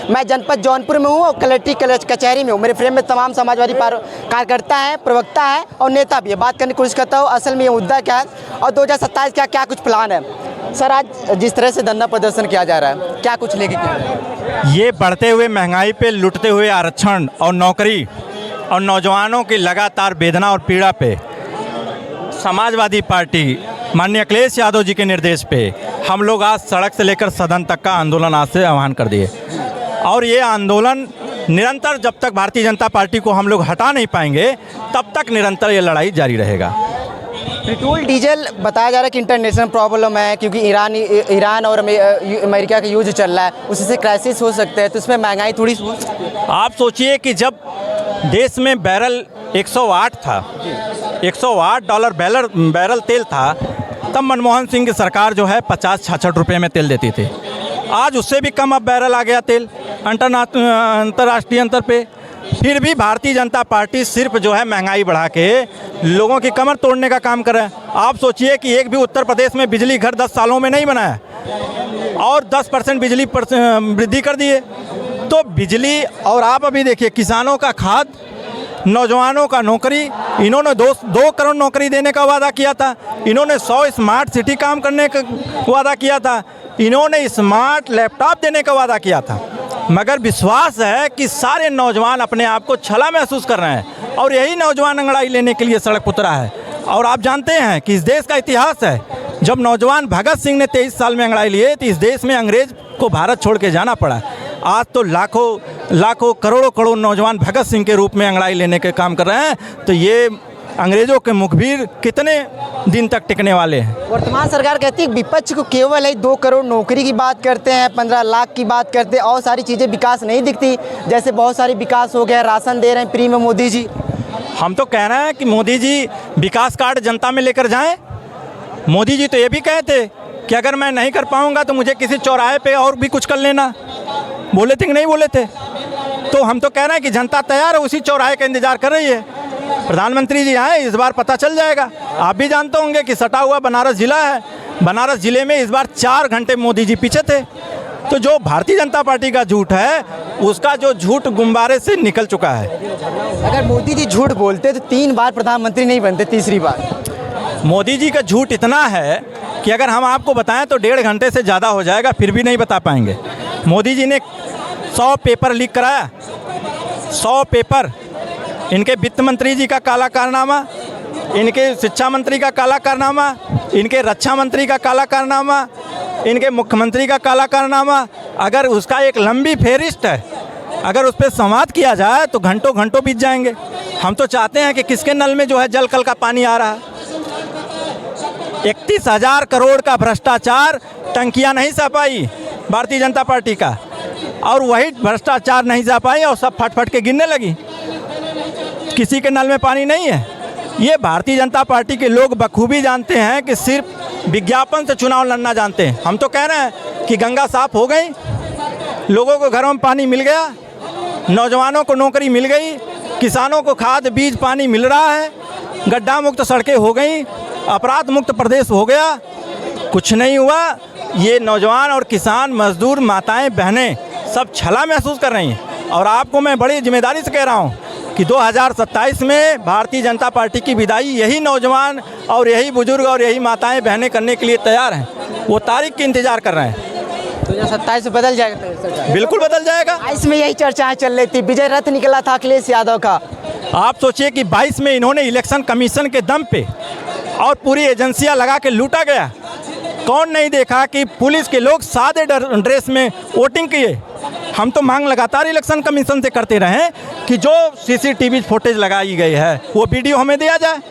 मैं जनपद जौनपुर में हूँ और कलेक्ट्री कचहरी में हूँ। मेरे फ्रेम में तमाम समाजवादी कार्यकर्ता हैं, प्रवक्ता है और नेता भी है। बात करने की कोशिश करता हूँ असल में ये मुद्दा क्या है और 2027 का क्या कुछ प्लान है। सर, आज जिस तरह से धरना प्रदर्शन किया जा रहा है, क्या कुछ लेके किया जा रहा है? ये बढ़ते हुए महंगाई पे, लुटते हुए आरक्षण और नौकरी और नौजवानों की लगातार वेदना और पीड़ा पे समाजवादी पार्टी माननीय अखिलेश यादव जी के निर्देश पे हम लोग आज सड़क से लेकर सदन तक का आंदोलन आज से आह्वान कर दिए और ये आंदोलन निरंतर, जब तक भारतीय जनता पार्टी को हम लोग हटा नहीं पाएंगे तब तक निरंतर ये लड़ाई जारी रहेगा। पेट्रोल डीजल बताया जा रहा है कि इंटरनेशनल प्रॉब्लम है, क्योंकि ईरान और अमेरिका का युद्ध चल रहा है, उसी से क्राइसिस हो सकता है, तो इसमें महंगाई थोड़ी हो सकती है। आप सोचिए कि जब देश में बैरल 108 था, $108 बैरल तेल था, तब मनमोहन सिंह की सरकार जो है 50-66 रुपये में तेल देती थी। आज उससे भी कम अब बैरल आ गया तेल अंतर्राष्ट्रीय अंतर पे। फिर भी भारतीय जनता पार्टी सिर्फ जो है महंगाई बढ़ा के लोगों की कमर तोड़ने का काम कर रहा है। आप सोचिए कि एक भी उत्तर प्रदेश में बिजली घर 10 सालों में नहीं बना है और 10% बिजली वृद्धि कर दिए। तो बिजली और आप अभी देखिए किसानों का खाद, नौजवानों का नौकरी, इन्होंने 2 करोड़ नौकरी देने का वादा किया था, इन्होंने 100 स्मार्ट सिटी काम करने का वादा किया था, इन्होंने स्मार्ट लैपटॉप देने का वादा किया था। मगर विश्वास है कि सारे नौजवान अपने आप को छला महसूस कर रहे हैं और यही नौजवान अंगड़ाई लेने के लिए सड़क उतरा है। और आप जानते हैं कि इस देश का इतिहास है, जब नौजवान भगत सिंह ने 23 साल में अंगड़ाई लिए तो इस देश में अंग्रेज को भारत छोड़ के जाना पड़ा। आज तो लाखों करोड़ों नौजवान भगत सिंह के रूप में अंगड़ाई लेने के काम कर रहे हैं। तो ये अंग्रेजों के मुखबिर कितने दिन तक टिकने वाले हैं। वर्तमान सरकार कहती है विपक्ष को केवल 2 करोड़ नौकरी की बात करते हैं, 15 लाख की बात करते हैं और सारी चीज़ें विकास नहीं दिखती। जैसे बहुत सारी विकास हो गया, राशन दे रहे हैं फ्री में मोदी जी। हम तो कह रहे हैं कि मोदी जी विकास कार्ड जनता में लेकर जाएं। मोदी जी तो ये भी कहते कि अगर मैं नहीं कर पाऊंगा तो मुझे किसी चौराहे पे और भी कुछ कर लेना। बोले थे कि नहीं बोले थे? तो हम तो कह रहे हैं कि जनता तैयार है, उसी चौराहे का इंतजार कर रही है। प्रधानमंत्री जी आए, इस बार पता चल जाएगा। आप भी जानते होंगे कि सटा हुआ बनारस जिला है, बनारस जिले में इस बार 4 घंटे मोदी जी पीछे थे। तो जो भारतीय जनता पार्टी का झूठ है, उसका जो झूठ गुब्बारे से निकल चुका है। अगर मोदी जी झूठ बोलते तो 3 बार प्रधानमंत्री नहीं बनते, तीसरी बार। मोदी जी का झूठ इतना है कि अगर हम आपको बताएं तो 1.5 घंटे से ज़्यादा हो जाएगा, फिर भी नहीं बता पाएंगे। मोदी जी ने 100 पेपर लीक कराया, 100 पेपर। इनके वित्त मंत्री जी का काला कारनामा, इनके शिक्षा मंत्री का काला कारनामा, इनके रक्षा मंत्री का काला कारनामा, इनके मुख्यमंत्री का काला कारनामा। अगर उसका एक लंबी फेहरिस्त है, अगर उस पर संवाद किया जाए तो घंटों बीत जाएंगे। हम तो चाहते हैं कि किसके नल में जो है जल कल का पानी आ रहा है। 31,000 करोड़ का भ्रष्टाचार टंकियां नहीं सह पाई भारतीय जनता पार्टी का, और वही भ्रष्टाचार नहीं सह पाई और सब फट के गिरने लगी। किसी के नल में पानी नहीं है। ये भारतीय जनता पार्टी के लोग बखूबी जानते हैं कि सिर्फ विज्ञापन से चुनाव लड़ना जानते हैं। हम तो कह रहे हैं कि गंगा साफ हो गई, लोगों को घरों में पानी मिल गया, नौजवानों को नौकरी मिल गई, किसानों को खाद बीज पानी मिल रहा है, गड्ढा मुक्त सड़कें हो गई, अपराध मुक्त प्रदेश हो गया। कुछ नहीं हुआ। ये नौजवान और किसान, मजदूर, माताएं, बहनें सब छला महसूस कर रही हैं। और आपको मैं बड़ी जिम्मेदारी से कह रहा हूँ कि 2027 में भारतीय जनता पार्टी की विदाई यही नौजवान और यही बुजुर्ग और यही माताएं बहनें करने के लिए तैयार हैं। वो तारीख की इंतजार कर रहे हैं। 2027 में बदल जाएगा? बिल्कुल बदल जाएगा। 22 में यही चर्चाएं चल रही थी, विजय रथ निकला था अखिलेश यादव का। आप सोचिए कि 22 में इन्होंने इलेक्शन कमीशन के दम पे और पूरी एजेंसियां लगा के लूटा गया। कौन नहीं देखा कि पुलिस के लोग सादे ड्रेस में वोटिंग किए। हम तो मांग लगातार इलेक्शन कमीशन से करते रहे कि जो CCTV फुटेज लगाई गई है वो वीडियो हमें दिया जाए।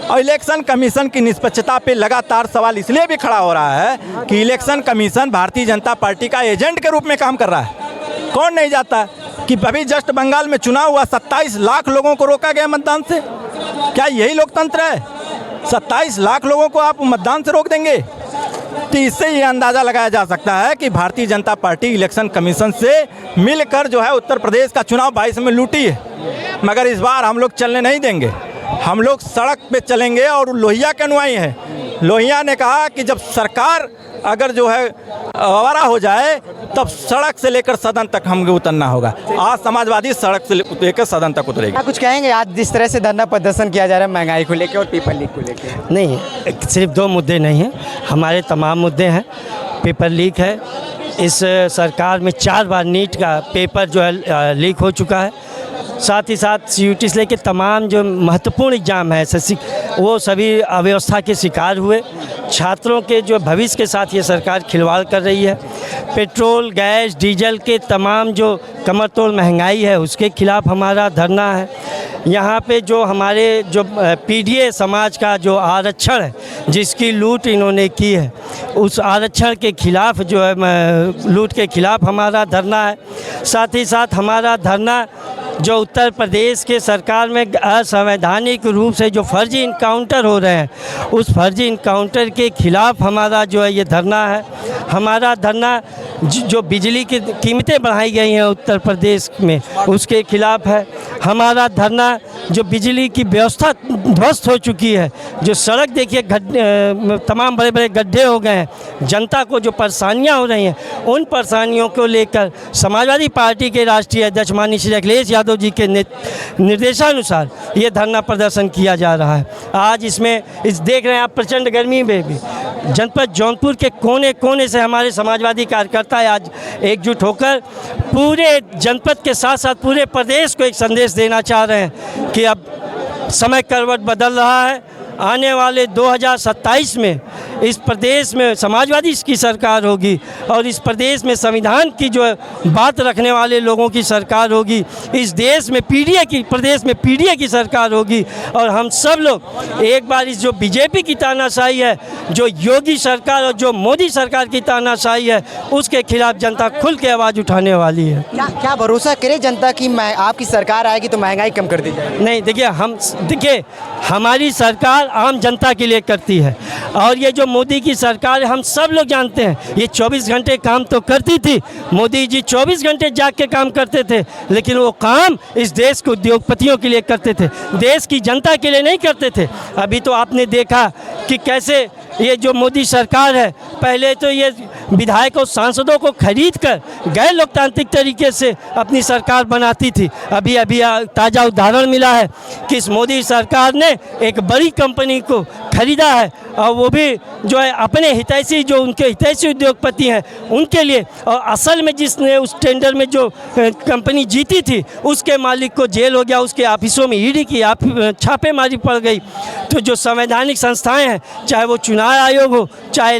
और इलेक्शन कमीशन की निष्पक्षता पे लगातार सवाल इसलिए भी खड़ा हो रहा है कि election commission Bharatiya Janata party का एजेंट के रूप में काम कर रहा है। कौन नहीं जाता कि अभी जस्ट बंगाल में चुनाव हुआ, 27 लाख लोगों को रोका गया मतदान से। क्या यही लोकतंत्र है? 27 लाख लोगों को आप मतदान से रोक देंगे? तो इससे ये अंदाज़ा लगाया जा सकता है कि Bharatiya Janata party election commission से मिलकर जो है उत्तर प्रदेश का चुनाव 22 में लूटी है। मगर इस बार हम लोग चलने नहीं देंगे। हम लोग सड़क पे चलेंगे और लोहिया के अनुयायी हैं। लोहिया ने कहा कि जब सरकार अगर जो है आवारा हो जाए तब सड़क से लेकर सदन तक हमें उतरना होगा। आज समाजवादी सड़क से लेकर सदन तक उतरेगी। क्या कुछ कहेंगे आज जिस तरह से धरना प्रदर्शन किया जा रहा है महंगाई को लेकर और पेपर लीक को लेकर? नहीं, सिर्फ 2 मुद्दे नहीं हैं, हमारे तमाम मुद्दे हैं। पेपर लीक है, इस सरकार में 4 बार नीट का पेपर जो है लीक हो चुका है। साथ ही साथ CUT से लेकर तमाम जो महत्वपूर्ण एग्ज़ाम है वो सभी अव्यवस्था के शिकार हुए। छात्रों के जो भविष्य के साथ ये सरकार खिलवाड़ कर रही है। पेट्रोल, गैस, डीजल के तमाम जो कमरतोड़ महंगाई है उसके खिलाफ़ हमारा धरना है। यहाँ पे जो हमारे जो PDA समाज का जो आरक्षण है जिसकी लूट इन्होंने की है उस आरक्षण के खिलाफ़ जो है लूट के खिलाफ़ हमारा धरना है। साथ ही साथ हमारा धरना जो उत्तर प्रदेश के सरकार में असंवैधानिक रूप से जो फर्जी इनकाउंटर हो रहे हैं उस फर्जी इनकाउंटर के खिलाफ़ हमारा जो है ये धरना है। हमारा धरना जो बिजली की कीमतें बढ़ाई गई हैं उत्तर प्रदेश में उसके खिलाफ़ है। हमारा धरना जो बिजली की व्यवस्था ध्वस्त हो चुकी है, जो सड़क देखिए तमाम बड़े बड़े गड्ढे हो गए हैं, जनता को जो परेशानियां हो रही हैं उन परेशानियों को लेकर समाजवादी पार्टी के राष्ट्रीय अध्यक्ष माननीय श्री अखिलेश यादव जी के निर्देशानुसार ये धरना प्रदर्शन किया जा रहा है। आज इसमें देख रहे हैं आप प्रचंड गर्मी में भी जनपद जौनपुर के कोने कोने से हमारे समाजवादी कार्यकर्ता आज एकजुट होकर पूरे जनपद के साथ साथ पूरे प्रदेश को एक संदेश देना चाह रहे हैं कि अब समय करवट बदल रहा है। आने वाले 2027 में इस प्रदेश में समाजवादी की सरकार होगी और इस प्रदेश में संविधान की जो बात रखने वाले लोगों की सरकार होगी। इस देश में प्रदेश में PDA की सरकार होगी और हम सब लोग एक बार इस जो BJP की तानाशाही है, जो योगी सरकार और जो मोदी सरकार की तानाशाही है उसके खिलाफ जनता खुल के आवाज़ उठाने वाली है। क्या भरोसा करे जनता की आपकी सरकार आएगी तो महंगाई कम कर दी जाएगी? नहीं, देखिए हमारी सरकार आम जनता के लिए करती है और ये जो मोदी की सरकार है हम सब लोग जानते हैं ये 24 घंटे काम तो करती थी। मोदी जी 24 घंटे जाग के काम करते थे लेकिन वो काम इस देश के उद्योगपतियों के लिए करते थे, देश की जनता के लिए नहीं करते थे। अभी तो आपने देखा कि कैसे ये जो मोदी सरकार है पहले तो ये विधायकों सांसदों को खरीद कर गैर लोकतांत्रिक तरीके से अपनी सरकार बनाती थी। अभी ताज़ा उदाहरण मिला है कि इस मोदी सरकार ने एक बड़ी कंपनी को खरीदा है और वो भी जो है अपने हितैषी जो उनके हितैषी उद्योगपति हैं उनके लिए, और असल में जिसने उस टेंडर में जो कंपनी जीती थी उसके मालिक को जेल हो गया, उसके ऑफिसों में ED की छापेमारी पड़ गई। तो जो संवैधानिक संस्थाएं हैं चाहे वो चुनाव आयोग हो, चाहे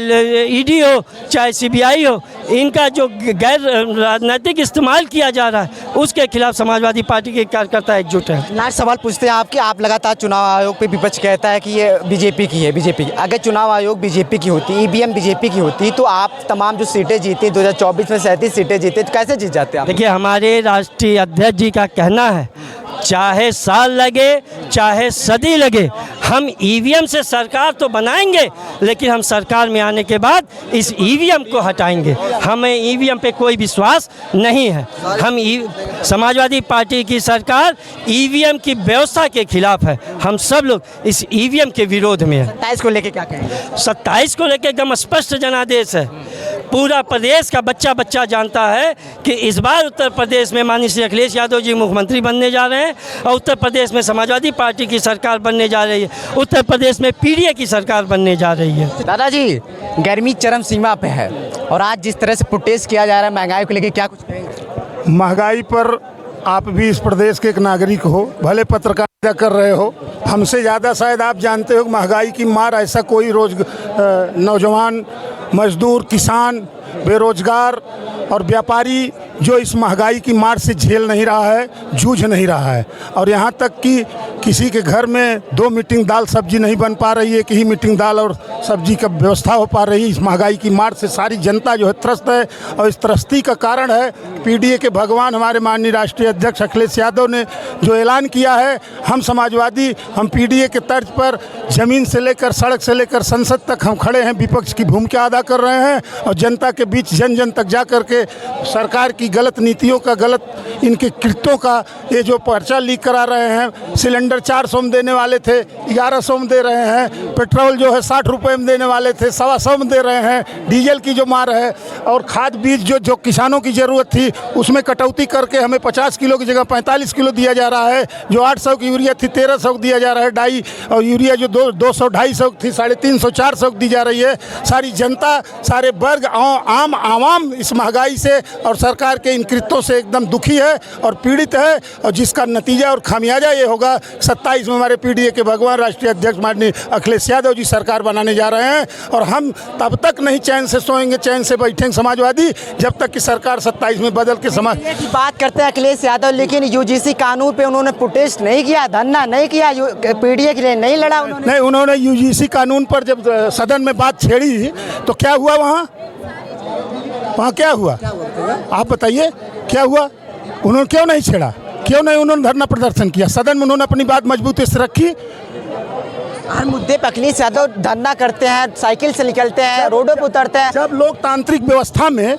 ED हो, चाहे CBI हो, इनका जो गैर राजनीतिक इस्तेमाल किया जा रहा है उसके खिलाफ समाजवादी पार्टी के कार्यकर्ता एकजुट हैं। लास्ट सवाल पूछते हैं आपके, आप लगातार चुनाव आयोग पे विपक्ष कहता है कि ये BJP की है। BJP अगर चुनाव आयोग BJP की होती, EVM BJP की होती तो आप तमाम जो सीटें जीती 2024 में 37 सीटें जीते तो कैसे जीत जाते आप? देखिए हमारे राष्ट्रीय अध्यक्ष जी का कहना है चाहे साल लगे चाहे सदी लगे हम EVM से सरकार तो बनाएंगे लेकिन हम सरकार में आने के बाद इस EVM को हटाएंगे। हमें EVM पे कोई विश्वास नहीं है। हम समाजवादी पार्टी की सरकार EVM की व्यवस्था के खिलाफ है। हम सब लोग इस EVM के विरोध में हैं। 27 को लेके क्या कहेंगे? 27 को लेके एकदम स्पष्ट जनादेश है। पूरा प्रदेश का बच्चा जानता है कि इस बार उत्तर प्रदेश में माननीय श्री अखिलेश यादव जी मुख्यमंत्री बनने जा रहे हैं और उत्तर प्रदेश में समाजवादी पार्टी की सरकार बनने जा रही है, उत्तर प्रदेश में PDA की सरकार बनने जा रही है। दादाजी गर्मी चरम सीमा पे है और आज जिस तरह से प्रोटेस्ट किया जा रहा है महंगाई को लेकर क्या कुछ कहेंगे? महंगाई पर आप भी इस प्रदेश के एक नागरिक हो, भले पत्रकारिता कर रहे हो, हमसे ज़्यादा शायद आप जानते हो कि महंगाई की मार ऐसा कोई नौजवान, मजदूर, किसान, बेरोजगार और व्यापारी जो इस महंगाई की मार से झेल नहीं रहा है, जूझ नहीं रहा है। और यहाँ तक कि किसी के घर में 2 मीटिंग दाल सब्जी नहीं बन पा रही है, एक ही मीटिंग दाल और सब्जी का व्यवस्था हो पा रही है। इस महंगाई की मार से सारी जनता जो है त्रस्त है और इस त्रस्ती का कारण है PDA के भगवान हमारे माननीय राष्ट्रीय अध्यक्ष अखिलेश यादव ने जो ऐलान किया है। हम समाजवादी, हम PDA के तर्ज पर ज़मीन से लेकर सड़क से लेकर संसद तक हम खड़े हैं, विपक्ष की भूमिका अदा कर रहे हैं और जनता के बीच जन जन तक जा कर के सरकार की की गलत नीतियों का, गलत इनके कृत्यों का ये जो पर्चा लीक करा रहे हैं। सिलेंडर 400 में देने वाले थे, 1100 में दे रहे हैं। पेट्रोल जो है 60 रुपये में देने वाले थे, 125 में दे रहे हैं। डीजल की जो मार है, और खाद बीज जो किसानों की ज़रूरत थी उसमें कटौती करके हमें 50 किलो की जगह 45 किलो दिया जा रहा है। जो 800 की यूरिया थी 1300 दिया जा रहा है डाई, और यूरिया जो 200-250 थी 350-400 दी जा रही है। सारी जनता, सारे वर्ग, आम आवाम इस महंगाई से और सरकार के इन कृत्यों से एकदम दुखी है और पीड़ित है, और जिसका नतीजा और खामियाजा ये होगा 27 में हमारे पीडीए के भगवान राष्ट्रीय अध्यक्ष माननीय अखिलेश यादव जी सरकार बनाने जा रहे हैं। और हम तब तक नहीं चैन से सोएंगे, चैन से बैठेंगे समाजवादी, जब तक कि सरकार 27 में बदल के समाज की बात करते हैं अखिलेश यादव, लेकिन यूजीसी कानून पे उन्होंने प्रोटेस्ट नहीं किया, धरना नहीं किया, पीडीए के लिए नहीं लड़ा उन्होंने। नहीं, उन्होंने यूजीसी कानून पर जब सदन में बात छेड़ी तो क्या हुआ वहाँ क्या हुआ आप बताइए, क्या हुआ? उन्होंने क्यों नहीं छेड़ा, क्यों नहीं उन्होंने धरना प्रदर्शन किया? सदन में उन्होंने अपनी बात मजबूती से रखी। हर मुद्दे पर अखिलेश यादव धरना करते हैं, साइकिल से निकलते हैं, रोडों पर उतरते हैं। जब लोकतांत्रिक व्यवस्था में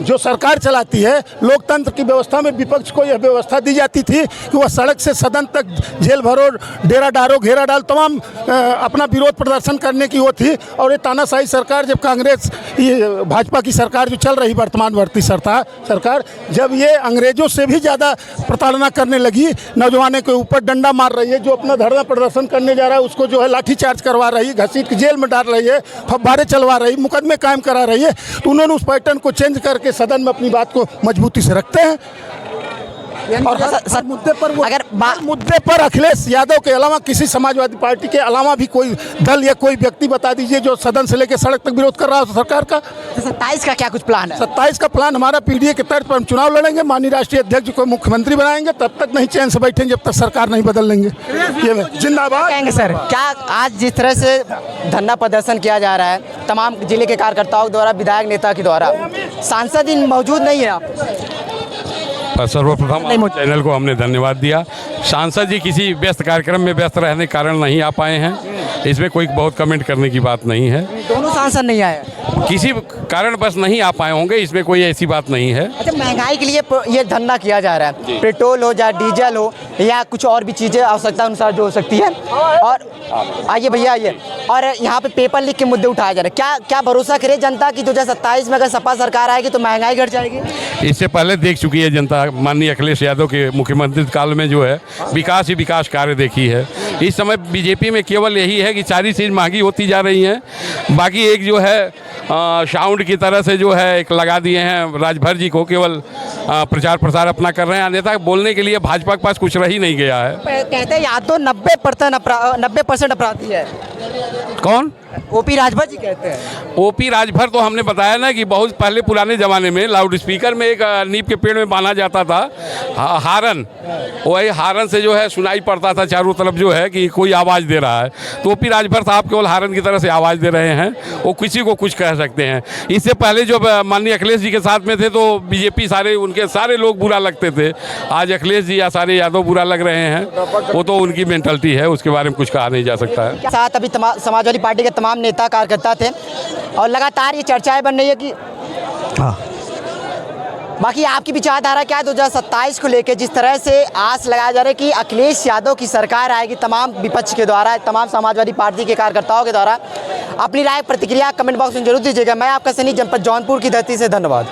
जो सरकार चलाती है, लोकतंत्र की व्यवस्था में विपक्ष को यह व्यवस्था दी जाती थी कि वह सड़क से सदन तक जेल भरो, डेरा डालो, घेरा डाल, तमाम अपना विरोध प्रदर्शन करने की वो थी। और ये तानाशाही सरकार, जब कांग्रेस, ये भाजपा की सरकार जो चल रही वर्तमान वर्ती सरकार, जब ये अंग्रेजों से भी ज़्यादा प्रताड़ना करने लगी, नौजवानों के ऊपर डंडा मार रही है, जो अपना धरना प्रदर्शन करने जा रहा है उसको जो है लाठीचार्ज करवा रही है, घसीट के जेल में डाल रही है, फव्वारे चलवा रही, मुकदमे कायम करा रही है, तो उन्होंने उस पैटर्न को चेंज करके सदन में अपनी बात को मजबूती से रखते हैं। और हर मुद्दे पर अखिलेश यादव के अलावा, किसी समाजवादी पार्टी के अलावा भी कोई दल या कोई व्यक्ति बता दीजिए जो सदन से लेकर सड़क तक विरोध कर रहा हो सरकार का। 27 का क्या कुछ प्लान है? 27 का प्लान हमारा पीडीए के तर्ज पर हम चुनाव लड़ेंगे, माननीय राष्ट्रीय अध्यक्ष को मुख्यमंत्री बनाएंगे, तब तक नहीं चैन से बैठेंगे जब तक सरकार नहीं बदल लेंगे। ये जिंदाबाद कहेंगे सर। क्या आज जिस तरह से धरना प्रदर्शन किया जा रहा है तमाम जिले के कार्यकर्ताओं द्वारा, विधायक नेता के द्वारा, सांसद ही मौजूद नहीं है आप? सर्वप्रथम चैनल को हमने धन्यवाद दिया। सांसद जी किसी व्यस्त कार्यक्रम में व्यस्त रहने के कारण नहीं आ पाए हैं, इसमें कोई बहुत कमेंट करने की बात नहीं है। दोनों सांसद नहीं आए, किसी कारण बस नहीं आ पाए होंगे, इसमें कोई ऐसी बात नहीं है। अच्छा, महंगाई के लिए ये धरना किया जा रहा है, पेट्रोल हो या डीजल हो या कुछ और भी चीज़ें आवश्यकता अनुसार जो हो सकती है। और आइए भैया आइए, और यहाँ पे पेपर लीक के मुद्दे उठाए जा रहे हैं। क्या भरोसा करे जनता की 2027 में अगर सपा सरकार आएगी तो महंगाई घट जाएगी? इससे पहले देख चुकी है जनता, माननीय अखिलेश यादव के मुख्यमंत्री काल में जो है विकास ही विकास कार्य देखी है। इस समय बीजेपी में केवल यही है कि सारी चीज़ महंगी होती जा रही हैं, बाकी एक जो है साउंड की तरह से जो है एक लगा दिए हैं राजभर जी को, केवल प्रचार प्रसार अपना कर रहे हैं। अन्यथा बोलने के लिए भाजपा के पास कुछ रह ही नहीं गया है। कहते हैं यादव 90% अपराधी है। कौन? ओपी राजभर जी कहते हैं। ओपी राजभर तो हमने बताया ना कि बहुत पहले पुराने ज़माने में लाउड स्पीकर में एक नीम के पेड़ में बांधा जाता था हारन, वही हारन से जो है सुनाई पड़ता था चारों तरफ जो है कि कोई आवाज़ दे रहा है। तो ओपी राजभर साहब केवल हारन की तरह से आवाज़ दे रहे हैं, वो किसी को कुछ कह सकते हैं। इससे पहले जो माननीय अखिलेश जी के साथ में थे तो बीजेपी उनके सारे लोग बुरा लगते थे। आज अखिलेश जी या सारे यादव बुरा लग रहे हैं, वो तो उनकी मेंटलिटी है, उसके बारे में कुछ कहा नहीं जा सकता है। साथ अभी समाजवादी पार्टी के तमाम नेता कार्यकर्ता थे और लगातार ये चर्चाएं बन रही है कि बाकी आपकी विचारधारा क्या है 2027 को लेकर, जिस तरह से आस लगाया जा रहा है कि अखिलेश यादव की सरकार आएगी, तमाम विपक्ष के द्वारा, तमाम समाजवादी पार्टी के कार्यकर्ताओं के द्वारा? अपनी राय प्रतिक्रिया कमेंट बॉक्स में जरूर दीजिएगा। मैं आपका सनी, जनपद जौनपुर की धरती से, धन्यवाद।